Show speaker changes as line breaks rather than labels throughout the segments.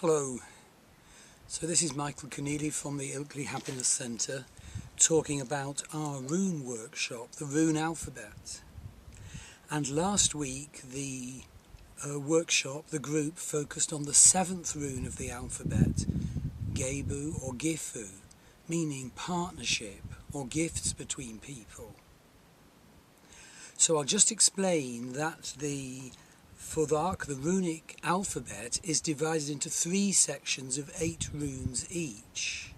Hello, so this is Michael Conneely from the Ilkley Happiness Centre talking about our rune workshop, the rune alphabet. And last week the workshop, the group, focused on the 7th rune of the alphabet, Gebo or Gifu, meaning partnership or gifts between people. So I'll just explain that the runic alphabet is divided into 3 sections of 8 runes each.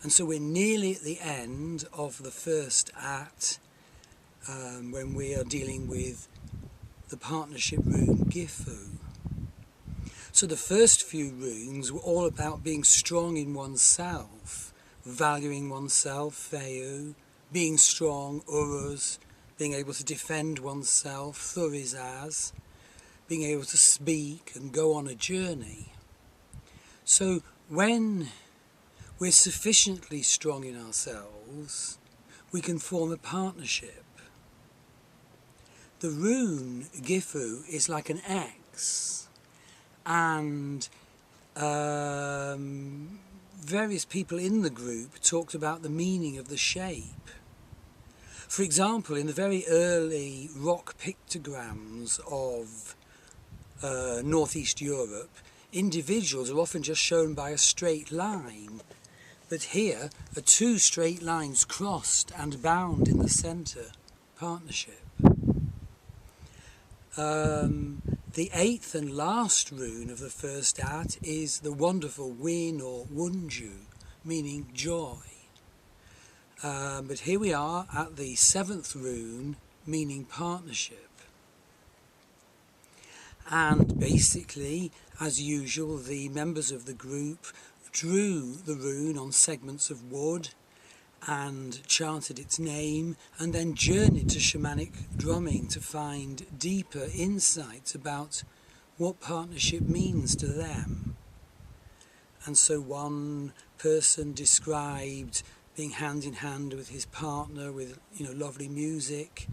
And so we're nearly at the end of the first act when we are dealing with the partnership rune Gifu. So the first few runes were all about being strong in oneself, valuing oneself, Feu, being strong, Uruz, being able to defend oneself, Thurizaz, being able to speak and go on a journey. So when we're sufficiently strong in ourselves, we can form a partnership. The rune Gifu is like an X, and various people in the group talked about the meaning of the shape. For example, in the very early rock pictograms of Northeast Europe, individuals are often just shown by a straight line, but here are 2 straight lines crossed and bound in the centre, partnership. The 8th and last rune of the first act is the wonderful Win or Wunju, meaning joy. But here we are at the 7th rune, meaning partnership. And basically, as usual, the members of the group drew the rune on segments of wood and chanted its name, and then journeyed to shamanic drumming to find deeper insights about what partnership means to them. And so one person described being hand in hand with his partner with, lovely music.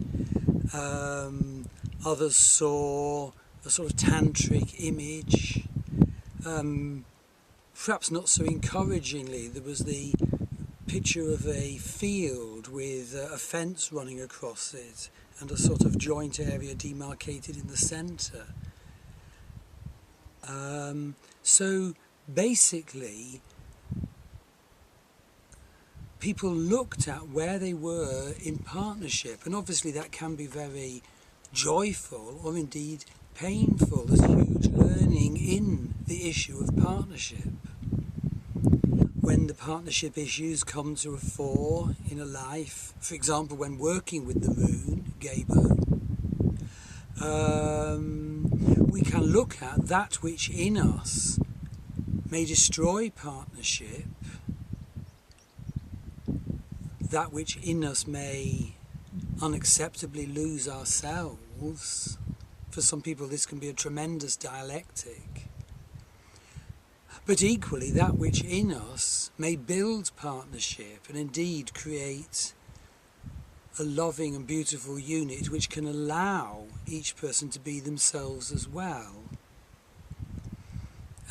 Others saw a sort of tantric image. Perhaps not so encouragingly, there was the picture of a field with a fence running across it and a sort of joint area demarcated in the centre. So basically, people looked at where they were in partnership, and obviously that can be very joyful or indeed painful. There's huge learning in the issue of partnership. When the partnership issues come to a fore in a life, for example, when working with the rune, Gebo, we can look at that which in us may destroy partnership, that which in us may unacceptably lose ourselves. For some people this can be a tremendous dialectic. But equally, that which in us may build partnership and indeed create a loving and beautiful unit which can allow each person to be themselves as well.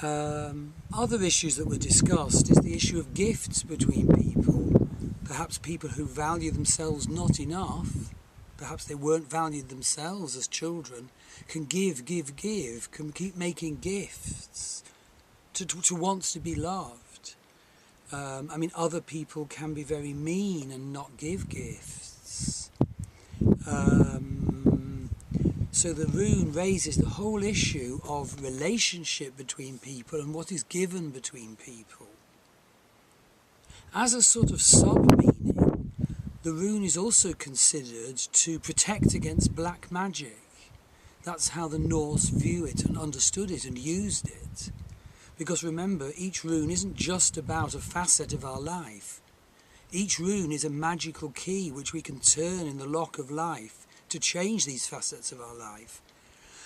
Other issues that were discussed is the issue of gifts between people. Perhaps people who value themselves not enough, perhaps they weren't valued themselves as children, can give, can keep making gifts to want to be loved. Other people can be very mean and not give gifts. So the rune raises the whole issue of relationship between people and what is given between people. As a sort of sub-meaning, the rune is also considered to protect against black magic. That's how the Norse view it and understood it and used it. Because remember, each rune isn't just about a facet of our life. Each rune is a magical key which we can turn in the lock of life to change these facets of our life.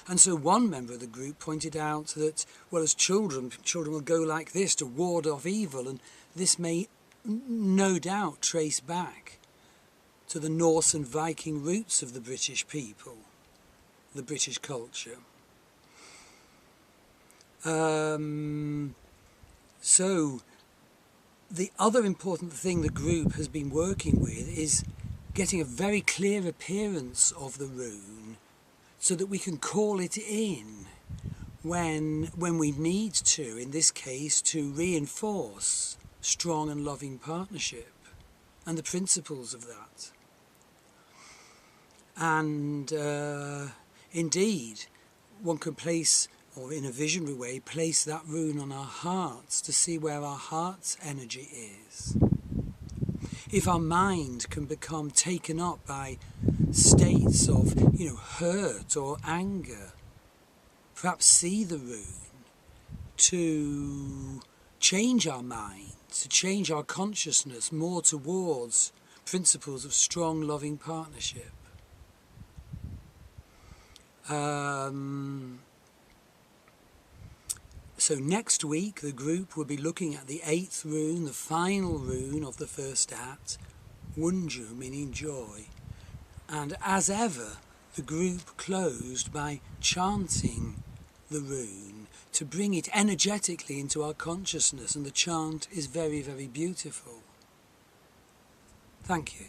And so one member of the group pointed out that, well, as children will go like this to ward off evil, and this may no doubt trace back to the Norse and Viking roots of the British people, the British culture. So the other important thing the group has been working with is getting a very clear appearance of the rune so that we can call it in when we need to, in this case, to reinforce strong and loving partnership and the principles of that. And indeed, one can place, or in a visionary way, place that rune on our hearts to see where our heart's energy is. If our mind can become taken up by states of, hurt or anger, perhaps see the rune to change our mind, to change our consciousness more towards principles of strong, loving partnership. So next week the group will be looking at the 8th rune, the final rune of the first act, Wunju, meaning joy. And as ever, the group closed by chanting the rune to bring it energetically into our consciousness, and the chant is very, very beautiful. Thank you.